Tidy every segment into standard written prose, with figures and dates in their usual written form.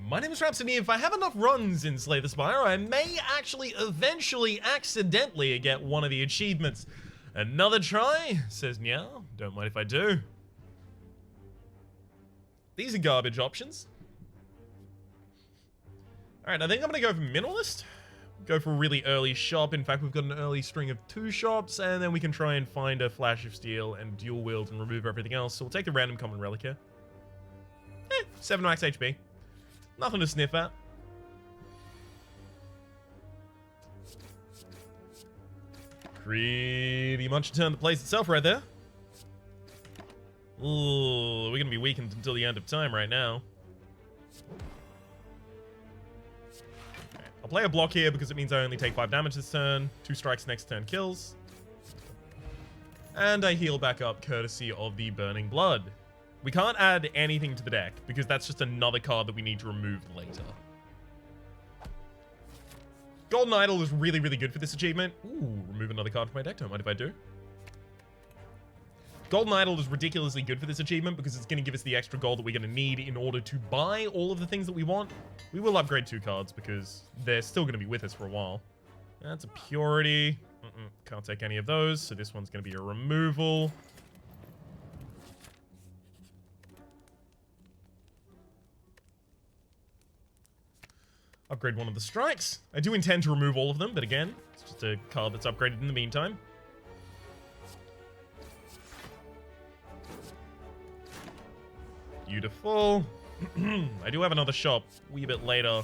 My name is Rhapsody. If I have enough runs in Slay the Spire, I may actually eventually accidentally get one of the achievements. Another try? Says Meow. Don't mind if I do. These are garbage options. Alright, I think I'm gonna go for Minimalist. Go for a really early shop. In fact, we've got an early string of 2 shops, and then we can try and find a Flash of Steel and dual wield and remove everything else. So we'll take the random common relic here. 7 max HP. Nothing to sniff at. Pretty much turn the place itself right there. Ooh, we're gonna be weakened until the end of time right now. Okay, I'll play a block here because it means I only take 5 damage this turn. 2 strikes next turn kills. And I heal back up courtesy of the Burning Blood. We can't add anything to the deck because that's just another card that we need to remove later. Golden Idol is really, really good for this achievement. Ooh, remove another card from my deck. Don't mind if I do. Golden Idol is ridiculously good for this achievement because it's going to give us the extra gold that we're going to need in order to buy all of the things that we want. We will upgrade 2 cards because they're still going to be with us for a while. That's a Purity. Can't take any of those, so this one's going to be a removal. Upgrade one of the strikes. I do intend to remove all of them, but again, it's just a card that's upgraded in the meantime. Beautiful. I do have another shop a wee bit later.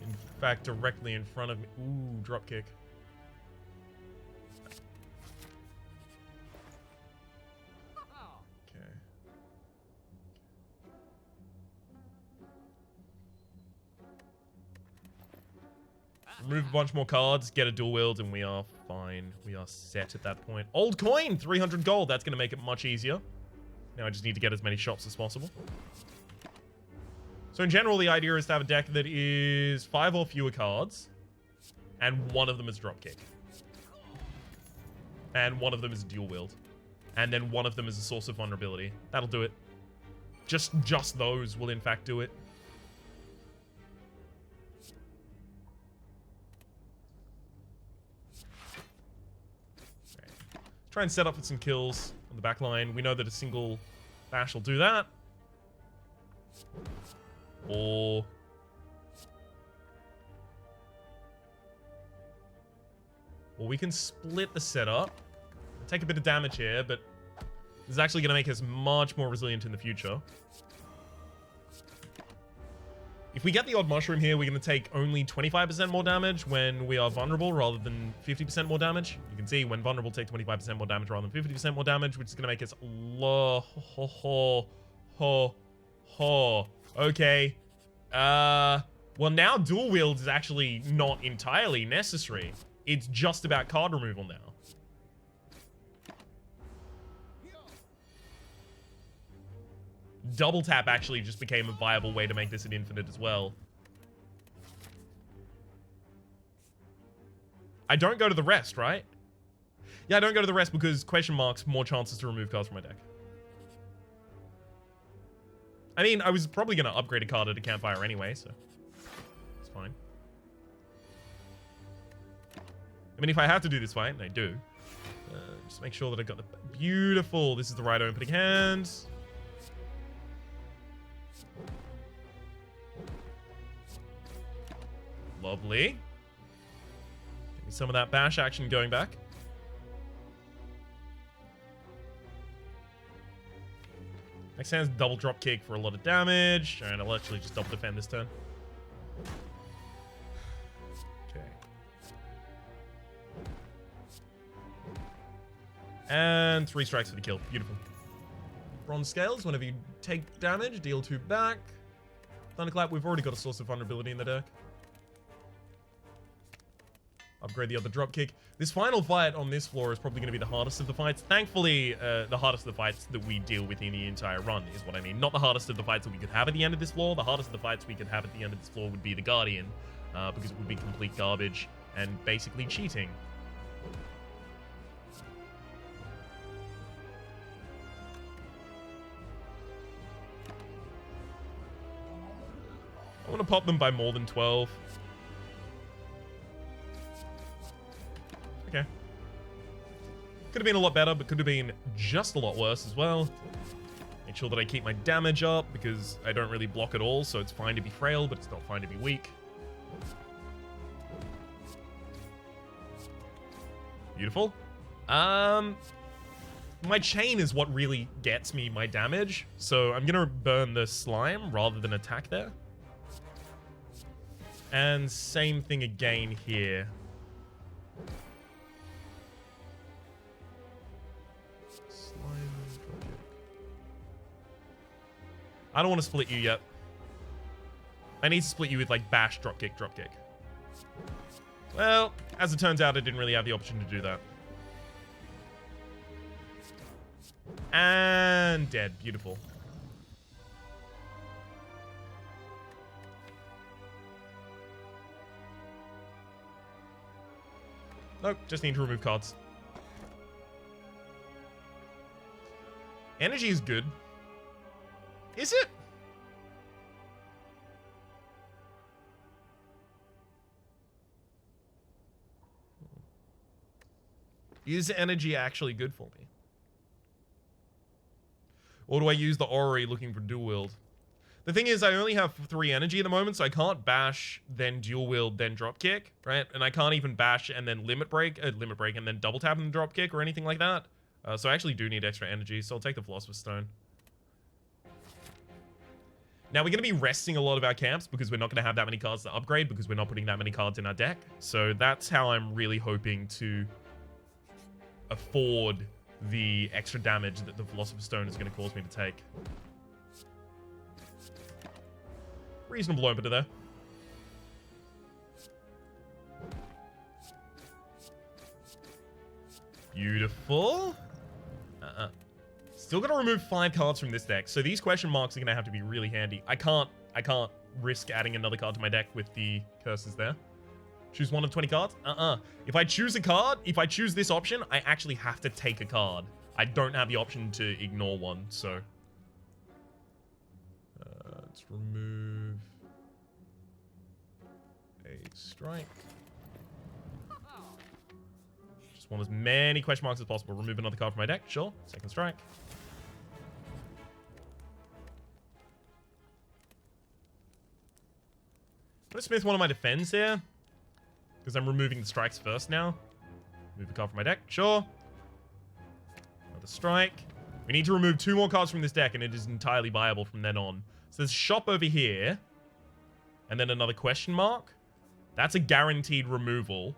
In fact, directly in front of me. Ooh, dropkick. Remove a bunch more cards, get a dual wield, and we are fine. We are set at that point. Old coin, 300 gold. That's going to make it much easier. Now I just need to get as many shops as possible. So in general, the idea is to have a deck that is 5 or fewer cards, and one of them is dropkick. And one of them is dual wield. And then one of them is a source of vulnerability. That'll do it. Just those will in fact do it. Try and set up for some kills on the back line. We know that a single bash will do that. Or we can split the setup. Take a bit of damage here, but this is actually going to make us much more resilient in the future. If we get the odd mushroom here, we're going to take only 25% more damage when we are vulnerable rather than 50% more damage. You can see when vulnerable, take 25% more damage rather than 50% more damage, which is going to make us okay. Well, now dual wield is actually not entirely necessary. It's just about card removal now. Double tap actually just became a viable way to make this an infinite as well. I don't go to the rest, right? Yeah, I don't go to the rest because question marks, more chances to remove cards from my deck. I mean, I was probably going to upgrade a card at a campfire anyway, so it's fine. I mean, if I have to do this fight, and I do, just make sure that I got the beautiful. This is the right opening hand. Lovely. Give me some of that bash action going back. Next hand's double drop kick for a lot of damage. And I'll actually just double defend this turn. Okay. And 3 strikes for the kill. Beautiful. Bronze scales. Whenever you take damage, deal 2 back. Thunderclap. We've already got a source of vulnerability in the deck. Upgrade the other dropkick. This final fight on this floor is probably going to be the hardest of the fights. Thankfully, the hardest of the fights that we deal with in the entire run is what I mean. Not the hardest of the fights that we could have at the end of this floor. The hardest of the fights we could have at the end of this floor would be the Guardian, because it would be complete garbage and basically cheating. I want to pop them by more than 12. Okay. Could have been a lot better, but could have been just a lot worse as well. Make sure that I keep my damage up, because I don't really block at all, so it's fine to be frail, but it's not fine to be weak. Beautiful. My chain is what really gets me my damage, so I'm gonna burn the slime rather than attack there. And same thing again here. Slime, I don't want to split you yet. I need to split you with like bash, dropkick, dropkick. Well, as it turns out, I didn't really have the option to do that. And dead. Beautiful. Nope, just need to remove cards. Energy is good. Is it? Is energy actually good for me? Or do I use the orrery looking for dual wield? The thing is, I only have 3 energy at the moment, so I can't bash, then dual wield, then drop kick, right? And I can't even bash and then limit break, and then double tap and drop kick or anything like that. So I actually do need extra energy, so I'll take the Philosopher's Stone. Now, we're going to be resting a lot of our camps because we're not going to have that many cards to upgrade because we're not putting that many cards in our deck. So that's how I'm really hoping to afford the extra damage that the Philosopher's Stone is going to cause me to take. Reasonable opener there. Beautiful. Still got to remove 5 cards from this deck, so these question marks are going to have to be really handy. I can't risk adding another card to my deck with the curses there. Choose one of 20 cards? If I choose a card, if I choose this option, I actually have to take a card. I don't have the option to ignore one, so... let's remove... a strike. Just want as many question marks as possible. Remove another card from my deck, sure. Second strike. I'm gonna smith one of my defends here. Because I'm removing the strikes first now. Move a card from my deck. Sure. Another strike. We need to remove 2 more cards from this deck, and it is entirely viable from then on. So there's shop over here. And then another question mark. That's a guaranteed removal.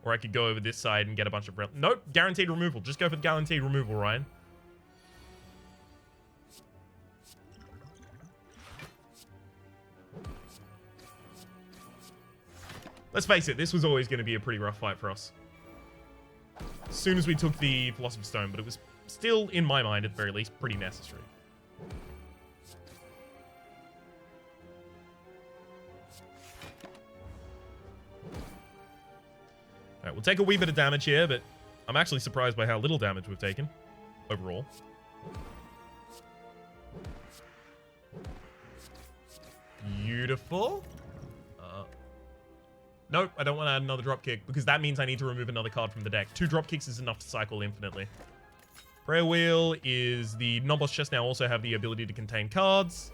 Or I could go over this side and get a bunch of... Nope, guaranteed removal. Just go for the guaranteed removal, Ryan. Let's face it, this was always going to be a pretty rough fight for us. As soon as we took the Philosopher's Stone, but it was still, in my mind, at the very least, pretty necessary. Alright, we'll take a wee bit of damage here, but I'm actually surprised by how little damage we've taken overall. Beautiful. Nope, I don't want to add another dropkick because that means I need to remove another card from the deck. 2 dropkicks is enough to cycle infinitely. Prayer Wheel is the non-boss chests now also have the ability to contain cards.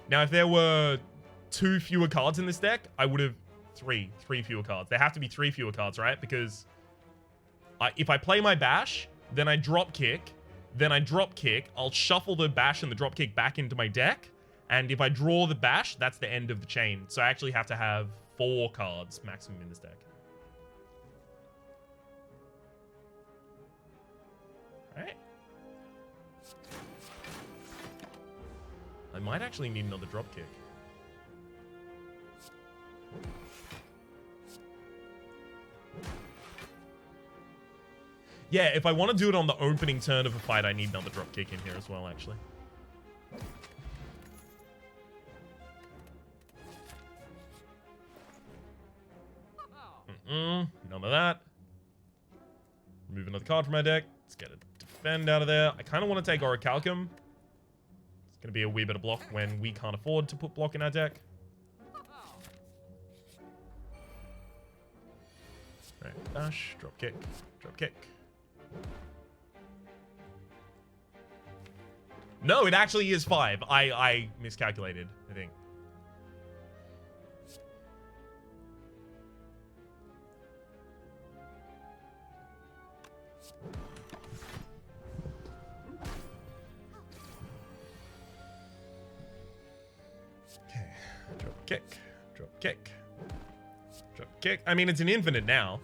Now, if there were 2 fewer cards in this deck, I would have 3 fewer cards. There have to be 3 fewer cards, right? Because if I play my bash, then I drop kick. Then I drop kick, I'll shuffle the bash and the drop kick back into my deck. And if I draw the bash, that's the end of the chain. So I actually have to have 4 cards maximum in this deck. Alright. I might actually need another drop kick. Yeah, if I want to do it on the opening turn of a fight, I need another drop kick in here as well, actually. None of that. Remove another card from my deck. Let's get a defend out of there. I kind of want to take Orichalcum. It's going to be a wee bit of block when we can't afford to put block in our deck. Alright, dash, drop kick, drop kick. No, it actually is 5. I miscalculated, I think. Okay, drop kick, drop kick, drop kick. I mean, it's an infinite now.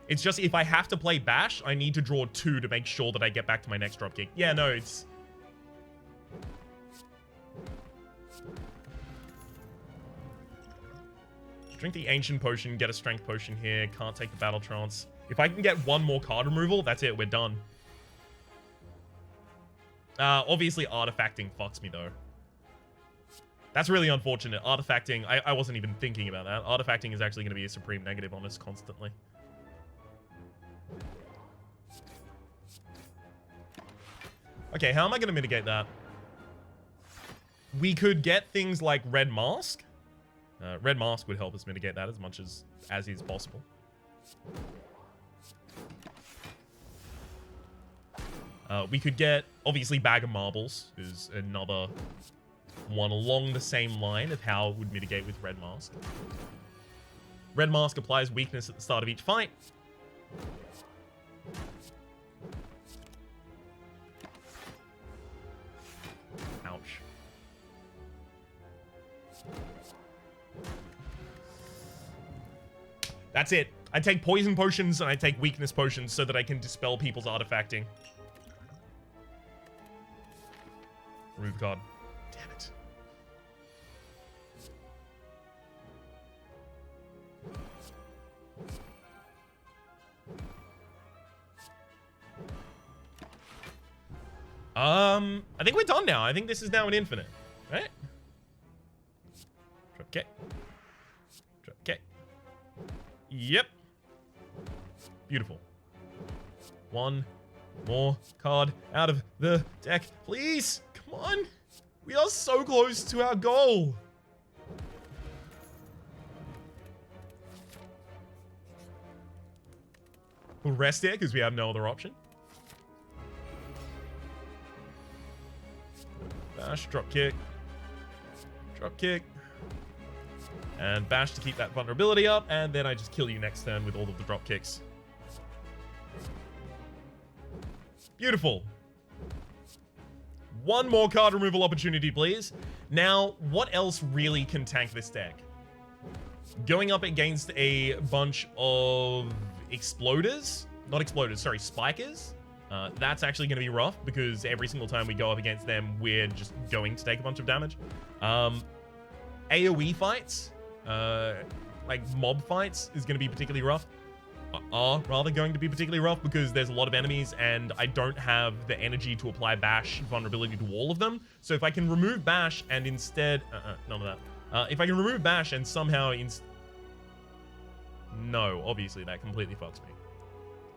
It's just if I have to play Bash, I need to draw 2 to make sure that I get back to my next dropkick. Yeah, no, it's... Drink the Ancient Potion, get a Strength Potion here. Can't take the Battle Trance. If I can get 1 more card removal, that's it, we're done. Obviously, Artifacting fucks me, though. That's really unfortunate. Artifacting, I wasn't even thinking about that. Artifacting is actually going to be a supreme negative on us constantly. Okay, how am I going to mitigate that? We could get things like Red Mask. Red Mask would help us mitigate that as much as is possible. We could get, obviously, Bag of Marbles is another one along the same line of how it would mitigate with Red Mask. Red Mask applies weakness at the start of each fight. Ouch. That's it. I take poison potions and I take weakness potions so that I can dispel people's artifacting. Remove a card. Damn it. I think we're done now. I think this is now an infinite, right? Drop kick. Drop kick. Yep. Beautiful. 1 more card out of the deck, please. Come on. We are so close to our goal. We'll rest here because we have no other option. Bash, drop kick. Drop kick. And bash to keep that vulnerability up, and then I just kill you next turn with all of the drop kicks. Beautiful. 1 more card removal opportunity, please. Now, what else really can tank this deck? Going up against a bunch of exploders. Not exploders, sorry, spikers. That's actually going to be rough because every single time we go up against them, we're just going to take a bunch of damage. AoE fights, like mob fights, is going to be particularly rough. Are rather going to be particularly rough because there's a lot of enemies and I don't have the energy to apply Bash vulnerability to all of them. So if I can remove Bash and instead... none of that. If I can remove Bash and somehow... No, obviously that completely fucks me.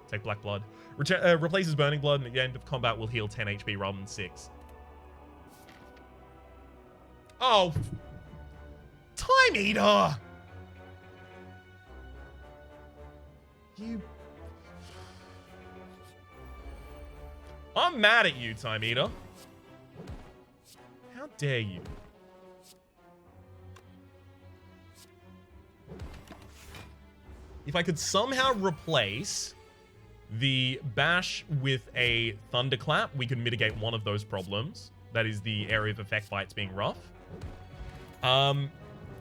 Take Black Blood. Replaces Burning Blood and at the end of combat will heal 10 HP rather than 6. Oh! Time Eater! You... I'm mad at you, Time Eater. How dare you? If I could somehow replace the Bash with a Thunderclap, we could mitigate one of those problems. That is the area of effect fights being rough. And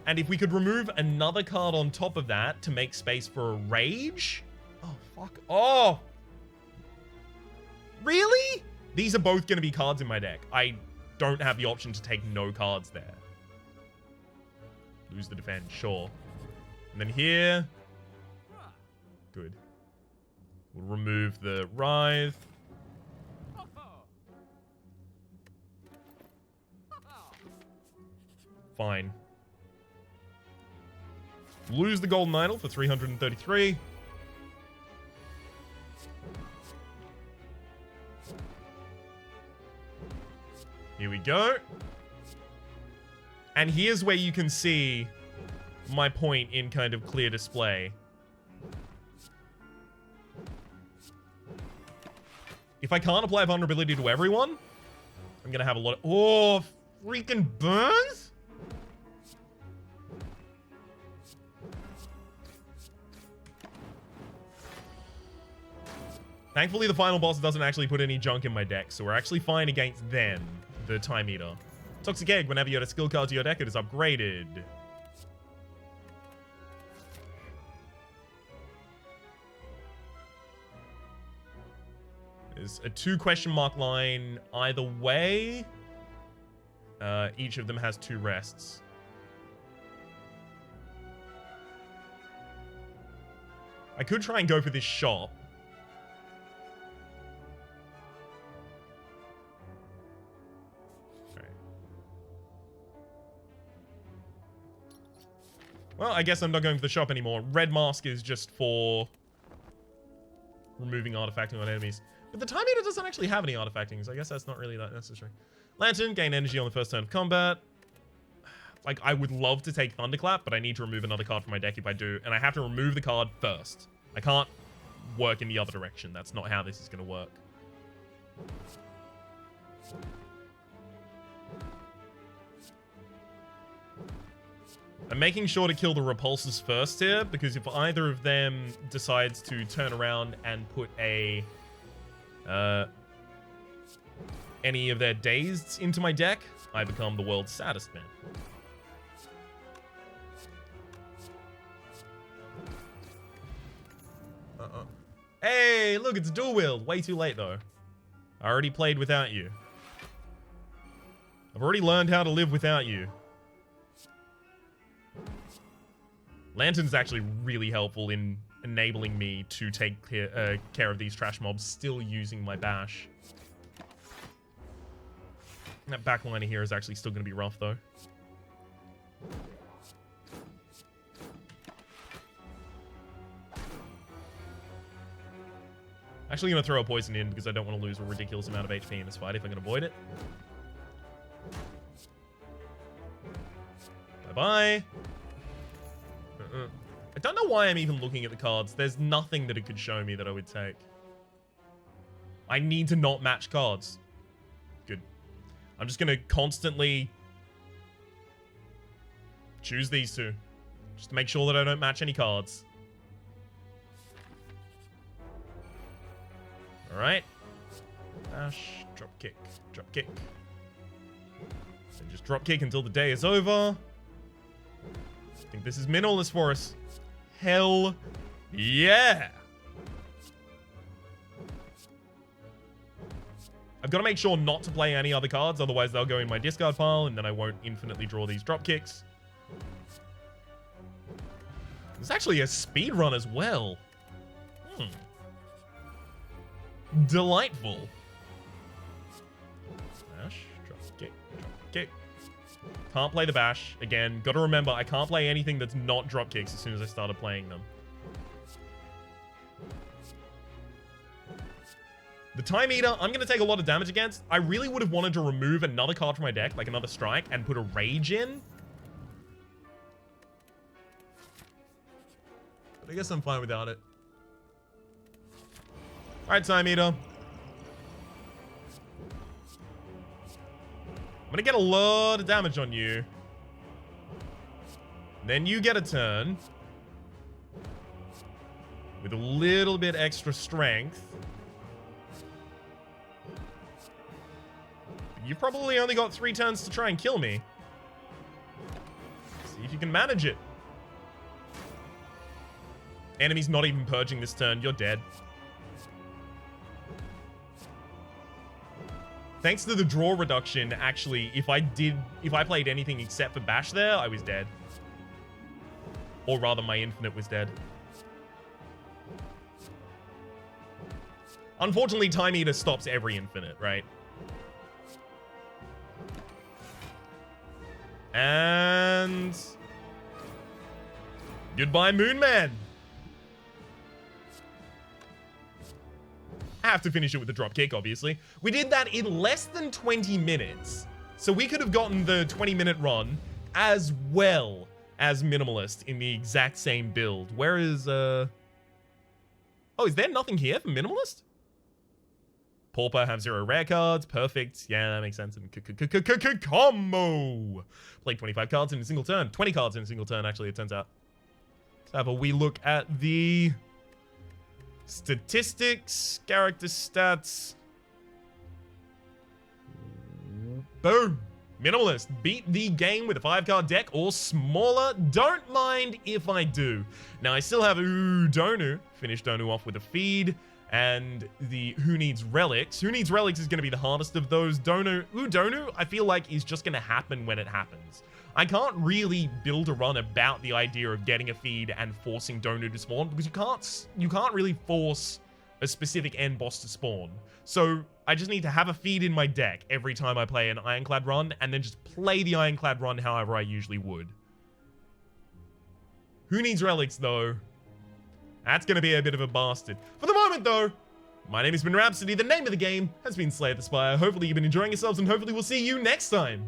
if we could remove another card on top of that to make space for a Rage... Oh, fuck. Oh! Really? These are both going to be cards in my deck. I don't have the option to take no cards there. Lose the defend, sure. And then here... Good. We'll remove the Writhe. Fine. Lose the Golden Idol for 333. Here we go. And here's where you can see my point in kind of clear display. If I can't apply vulnerability to everyone, I'm gonna have a lot of... Oh, freaking burns? Thankfully, the final boss doesn't actually put any junk in my deck, so we're actually fine against them, the Time Eater. Toxic Egg, whenever you add a skill card to your deck, it is upgraded. There's a 2 question mark line either way. Each of them has 2 rests. I could try and go for this shop. Okay. Well, I guess I'm not going for the shop anymore. Red Mask is just for removing artifacting on enemies. But the Time Eater doesn't actually have any artifacting, so I guess that's not really that necessary. Lantern, gain energy on the first turn of combat. Like, I would love to take Thunderclap, but I need to remove another card from my deck if I do, and I have to remove the card first. I can't work in the other direction. That's not how this is going to work. I'm making sure to kill the repulsors first here, because if either of them decides to turn around and put a... any of their dazed into my deck, I become the world's saddest man. Hey, look, it's dual wield. Way too late, though. I already played without you. I've already learned how to live without you. Lantern's actually really helpful in enabling me to take care of these trash mobs, still using my bash. That backliner here is actually still going to be rough, though. Actually going to throw a poison in because I don't want to lose a ridiculous amount of HP in this fight if I can avoid it. Bye-bye. I don't know why I'm even looking at the cards. There's nothing that it could show me that I would take. I need to not match cards. Good. I'm just going to constantly choose these 2. Just to make sure that I don't match any cards. Alright. Dash, drop kick, drop kick. And just drop kick until the day is over. I think this is minimalist for us. Hell yeah! I've got to make sure not to play any other cards, otherwise they'll go in my discard pile, and then I won't infinitely draw these drop kicks. There's actually a speed run as well. Delightful. Smash, drop kick, drop kick. Can't play the bash. Again, got to remember, I can't play anything that's not drop kicks as soon as I started playing them. The Time Eater, I'm going to take a lot of damage against. I really would have wanted to remove another card from my deck, like another strike, and put a Rage in. But I guess I'm fine without it. Alright, Time Eater. I'm gonna get a lot of damage on you. Then you get a turn. With a little bit extra strength. You've probably only got 3 turns to try and kill me. See if you can manage it. Enemy's not even purging this turn. You're dead. Thanks to the draw reduction, actually, if I played anything except for bash there, I was dead. Or rather, my infinite was dead. Unfortunately, Time Eater stops every infinite, right? And... goodbye, Moon Man! I have to finish it with the drop kick, obviously. We did that in less than 20 minutes. So we could have gotten the 20-minute run as well as Minimalist in the exact same build. Where is, Oh, is there nothing here for Minimalist? Pauper have 0 rare cards. Perfect. Yeah, that makes sense. And combo. Play 25 cards in a single turn. 20 cards in a single turn, actually, it turns out. Let's have a wee look at the statistics, character stats. Boom. Minimalist. Beat the game with a 5-card deck or smaller. Don't mind if I do. Now, I still have Donu. Finish Donu off with a feed. And the Who Needs Relics. Who Needs Relics is going to be the hardest of those. Donu, I feel like is just going to happen when it happens. I can't really build a run about the idea of getting a feed and forcing Donu to spawn, because you can't really force a specific end boss to spawn. So I just need to have a feed in my deck every time I play an Ironclad run, and then just play the Ironclad run however I usually would. Who Needs Relics, though? That's going to be a bit of a bastard. For the moment, though, my name has been Rhapsody. The name of the game has been Slay at the Spire. Hopefully you've been enjoying yourselves, and hopefully we'll see you next time.